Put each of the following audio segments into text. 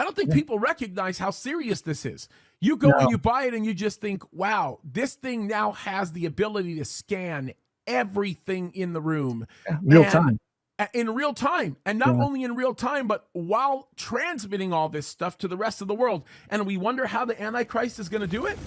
I don't think Yeah. people recognize how serious this is. You go No. and you buy it and you just think, wow, this thing now has the ability to scan everything in the room. Real And time. in real time, and not Yeah. only in real time, but while transmitting all this stuff to the rest of the world. And we wonder how the Antichrist is going to do it.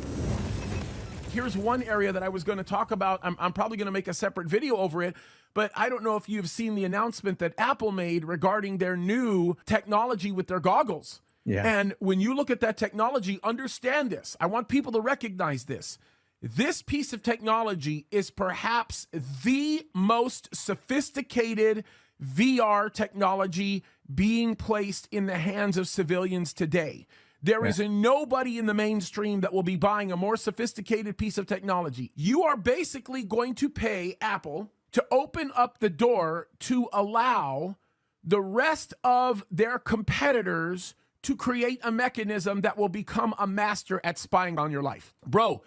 Here's one area that I was going to talk about. I'm probably going to make a separate video over it, but I don't know if you've seen the announcement that Apple made regarding their new technology with their goggles. Yeah. And when you look at that technology, understand this. I want people to recognize this. This piece of technology is perhaps the most sophisticated VR technology being placed in the hands of civilians today. There is nobody in the mainstream that will be buying a more sophisticated piece of technology. You are basically going to pay Apple to open up the door to allow the rest of their competitors to create a mechanism that will become a master at spying on your life. Bro,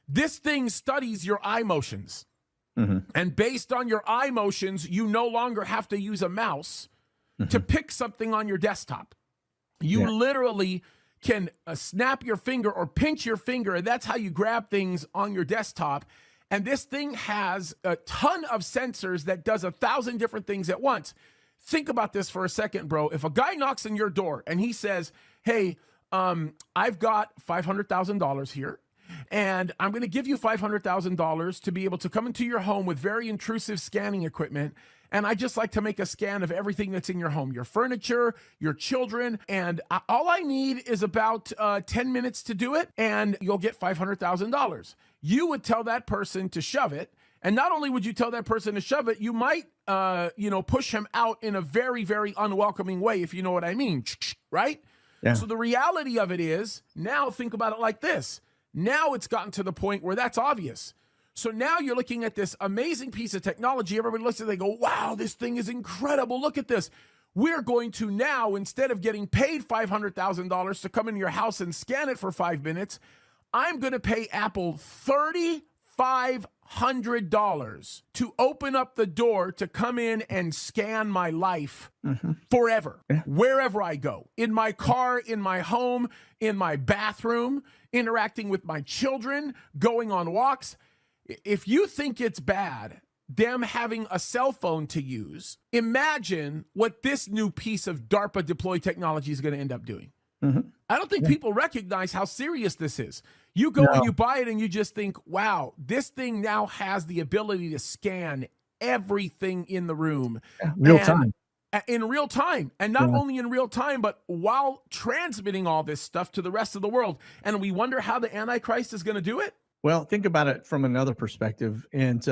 this thing studies your eye motions. And based on your eye motions, you no longer have to use a mouse to pick something on your desktop. You literally can snap your finger or pinch your finger, and that's how you grab things on your desktop. And this thing has a ton of sensors that does 1,000 different things at once. Think about this for a second, bro. If a guy knocks on your door and he says, hey, I've got $500,000 here, and I'm going to give you $500,000 to be able to come into your home with very intrusive scanning equipment. And I just like to make a scan of everything that's in your home, your furniture, your children. And all I need is about 10 minutes to do it, and you'll get $500,000. You would tell that person to shove it. And not only would you tell that person to shove it, you might, push him out in a very, very unwelcoming way, if you know what I mean, right? Yeah. So the reality of it is, now think about it like this. Now it's gotten to the point where that's obvious. So now you're looking at this amazing piece of technology. Everybody looks at it, they go, wow, this thing is incredible. Look at this. We're going to now, instead of getting paid $500,000 to come into your house and scan it for 5 minutes, I'm going to pay Apple $3,500 to open up the door to come in and scan my life forever, wherever I go, in my car, in my home, in my bathroom, interacting with my children, going on walks. If you think it's bad, them having a cell phone to use, imagine what this new piece of DARPA deployed technology is going to end up doing. I don't think people recognize how serious this is. You go and you buy it and you just think, wow, this thing now has the ability to scan everything in the room. Real time. In real time. And not only in real time, but while transmitting all this stuff to the rest of the world. And we wonder how the Antichrist is going to do it. Well, think about it from another perspective, and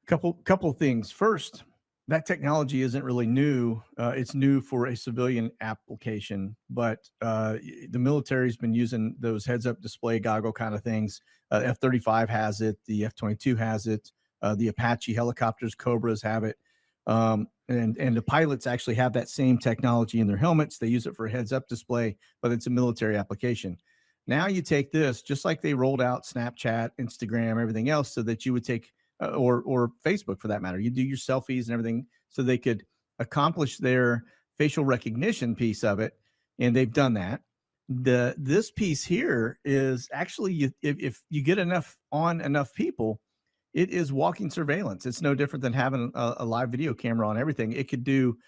couple of things. First, that technology isn't really new. It's new for a civilian application, but the military's been using those heads-up display goggle kind of things. F-35 has it. The F-22 has it. The Apache helicopters, Cobras have it. And the pilots actually have that same technology in their helmets. They use it for a heads-up display, but it's a military application. Now you take this, just like they rolled out Snapchat, Instagram, everything else, so that you would take, or Facebook for that matter, you do your selfies and everything, so they could accomplish their facial recognition piece of it, and they've done that. This piece here is actually, if you get enough people, it is walking surveillance. It's no different than having a live video camera on everything. It could do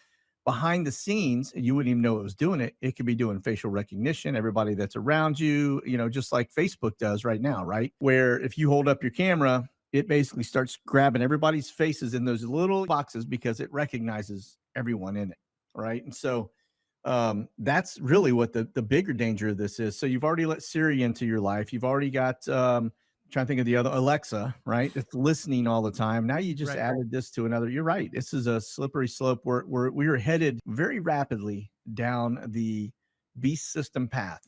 behind the scenes, and you wouldn't even know it was doing it. It could be doing facial recognition, everybody that's around you, just like Facebook does right now, right? Where if you hold up your camera, it basically starts grabbing everybody's faces in those little boxes because it recognizes everyone in it, right? And so that's really what the bigger danger of this is. So you've already let Siri into your life. You've already got, trying to think of the other, Alexa, right? It's listening all the time. Now you just added this to another. You're right. This is a slippery slope. We are headed very rapidly down the beast system path.